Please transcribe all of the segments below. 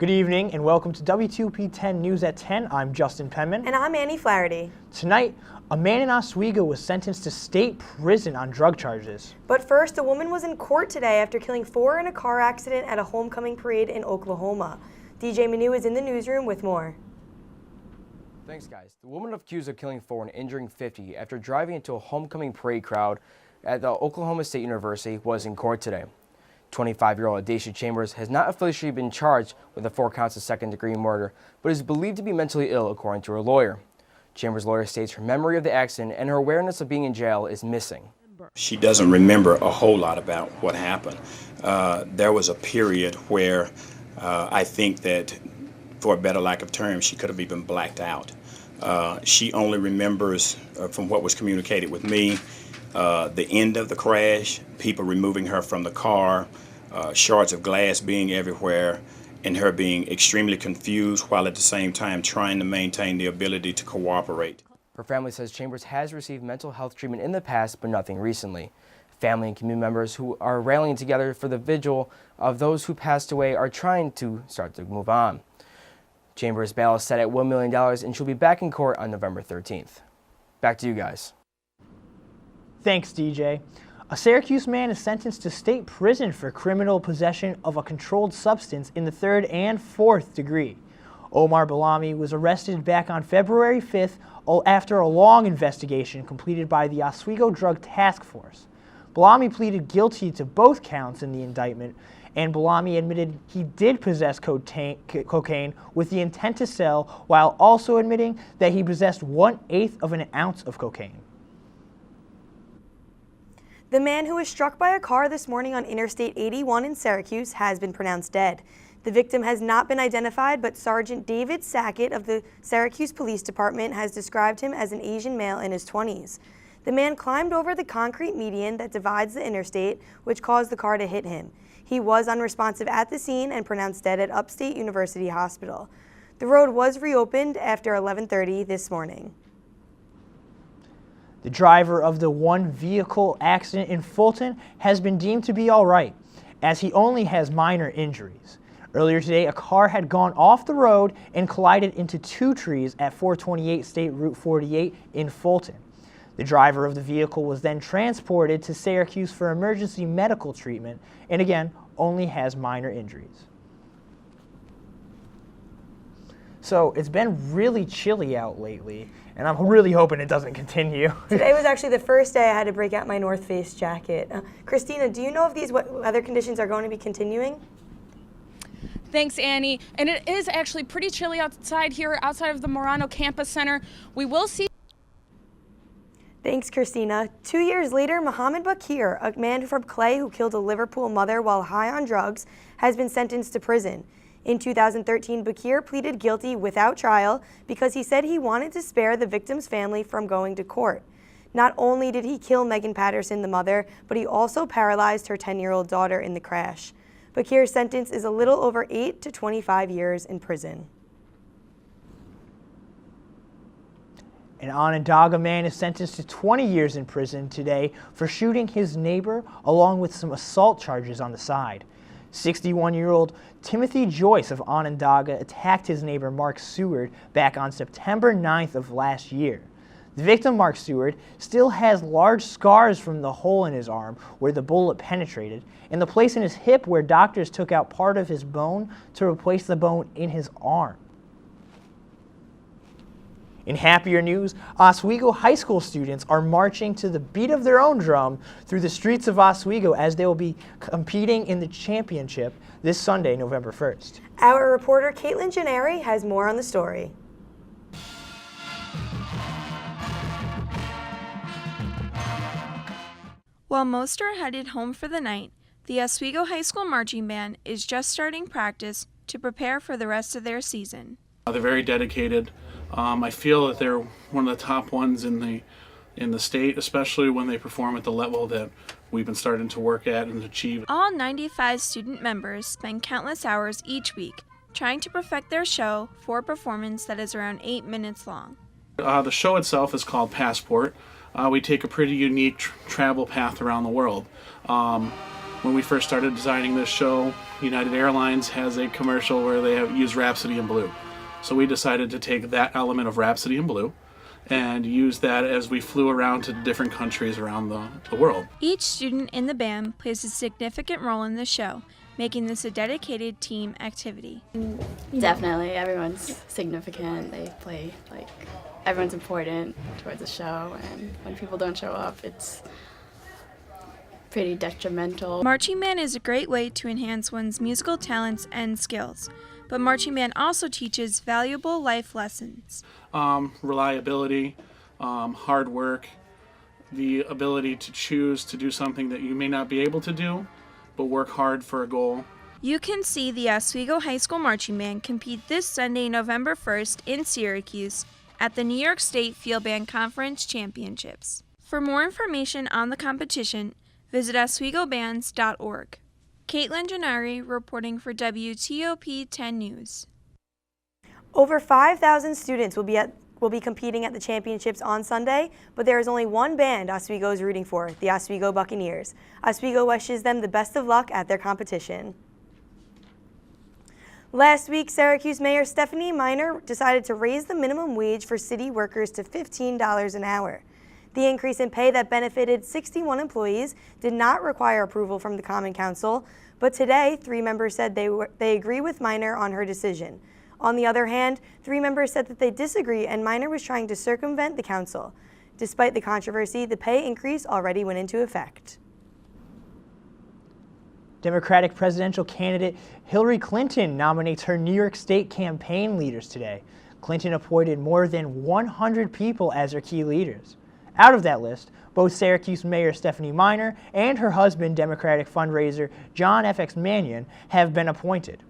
Good evening and welcome to WTOP-10 News at 10. I'm Justin Penman. And I'm Annie Flaherty. Tonight, a man in Oswego was sentenced to state prison on drug charges. But first, a woman was in court today after killing 4 in a car accident at a homecoming parade in Oklahoma. DJ Manu is in the newsroom with more. Thanks, guys. The woman accused of killing 4 and injuring 50 after driving into a homecoming parade crowd at the Oklahoma State University was in court today. 25-year-old Adacia Chambers has not officially been charged with the 4 counts of second-degree murder, but is believed to be mentally ill, according to her lawyer. Chambers' lawyer states her memory of the accident and her awareness of being in jail is missing. She doesn't remember a whole lot about what happened. There was a period where I think that, for a better lack of term, she could have even blacked out. She only remembers, from what was communicated with me, the end of the crash, people removing her from the car, shards of glass being everywhere, and her being extremely confused while at the same time trying to maintain the ability to cooperate. Her family says Chambers has received mental health treatment in the past, but nothing recently. Family and community members who are rallying together for the vigil of those who passed away are trying to start to move on. Chambers' bail is set at $1 million and she'll be back in court on November 13th. Back to you guys. Thanks, DJ. A Syracuse man is sentenced to state prison for criminal possession of a controlled substance in the 3rd and 4th degree. Omar Balami was arrested back on February 5th after a long investigation completed by the Oswego Drug Task Force. Balami pleaded guilty to both counts in the indictment, and Balami admitted he did possess cocaine with the intent to sell, while also admitting that he possessed 1/8 of an ounce of cocaine. The man who was struck by a car this morning on Interstate 81 in Syracuse has been pronounced dead. The victim has not been identified, but Sergeant David Sackett of the Syracuse Police Department has described him as an Asian male in his 20s. The man climbed over the concrete median that divides the interstate, which caused the car to hit him. He was unresponsive at the scene and pronounced dead at Upstate University Hospital. The road was reopened after 11:30 this morning. The driver of the one vehicle accident in Fulton has been deemed to be all right, as he only has minor injuries. Earlier today, a car had gone off the road and collided into 2 trees at 428 State Route 48 in Fulton. The driver of the vehicle was then transported to Syracuse for emergency medical treatment and again only has minor injuries. So it's been really chilly out lately, and I'm really hoping it doesn't continue. Today was actually the first day I had to break out my North Face jacket. Christina, do you know if these weather conditions are going to be continuing? Thanks, Annie. And it is actually pretty chilly outside here, outside of the Murano Campus Center. We will see. Thanks, Christina. 2 years later, Mohammed Bakir, a man from Clay who killed a Liverpool mother while high on drugs, has been sentenced to prison. In 2013, Bakir pleaded guilty without trial because he said he wanted to spare the victim's family from going to court. Not only did he kill Megan Patterson, the mother, but he also paralyzed her 10-year-old daughter in the crash. Bakir's sentence is a little over 8 to 25 years in prison. An Onondaga man is sentenced to 20 years in prison today for shooting his neighbor, along with some assault charges on the side. 61-year-old Timothy Joyce of Onondaga attacked his neighbor Mark Seward back on September 9th of last year. The victim, Mark Seward, still has large scars from the hole in his arm where the bullet penetrated, and the place in his hip where doctors took out part of his bone to replace the bone in his arm. In happier news, Oswego high school students are marching to the beat of their own drum through the streets of Oswego as they will be competing in the championship this Sunday, November 1st. Our reporter Caitlin Gennari has more on the story. While most are headed home for the night, the Oswego High School Marching Band is just starting practice to prepare for the rest of their season. They're very dedicated. I feel that they're one of the top ones in the state, especially when they perform at the level that we've been starting to work at and achieve. All 95 student members spend countless hours each week trying to perfect their show for a performance that is around 8 minutes long. The show itself is called Passport. We take a pretty unique travel path around the world. when we first started designing this show, United Airlines has a commercial where they have used Rhapsody in Blue. So we decided to take that element of Rhapsody in Blue and use that as we flew around to different countries around the world. Each student in the band plays a significant role in the show, making this a dedicated team activity. Definitely, everyone's significant. They play, like, everyone's important towards the show, and when people don't show up, it's pretty detrimental. Marching band is a great way to enhance one's musical talents and skills, but marching band also teaches valuable life lessons. Reliability, hard work, the ability to choose to do something that you may not be able to do, but work hard for a goal. You can see the Oswego High School Marching Band compete this Sunday, November 1st in Syracuse at the New York State Field Band Conference Championships. For more information on the competition, visit oswegobands.org. Caitlin Gennari reporting for WTOP-10 News. Over 5,000 students will be competing at the championships on Sunday, but there is only one band Oswego is rooting for, the Oswego Buccaneers. Oswego wishes them the best of luck at their competition. Last week, Syracuse Mayor Stephanie Miner decided to raise the minimum wage for city workers to $15 an hour. The increase in pay that benefited 61 employees did not require approval from the Common Council, but today, 3 members said they agree with Miner on her decision. On the other hand, 3 members said that they disagree and Miner was trying to circumvent the council. Despite the controversy, the pay increase already went into effect. Democratic presidential candidate Hillary Clinton nominates her New York State campaign leaders today. Clinton appointed more than 100 people as her key leaders. Out of that list, both Syracuse Mayor Stephanie Miner and her husband, Democratic fundraiser John F.X. Mannion, have been appointed.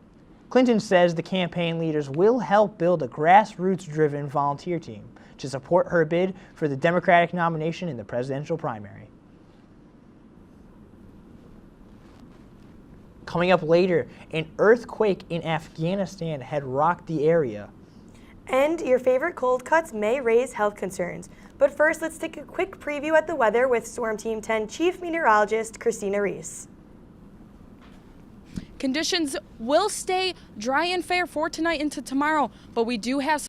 Clinton says the campaign leaders will help build a grassroots-driven volunteer team to support her bid for the Democratic nomination in the presidential primary. Coming up later, an earthquake in Afghanistan had rocked the area. And your favorite cold cuts may raise health concerns. But first, let's take a quick preview at the weather with Storm Team 10 Chief Meteorologist Christina Reese. Conditions will stay dry and fair for tonight into tomorrow, but we do have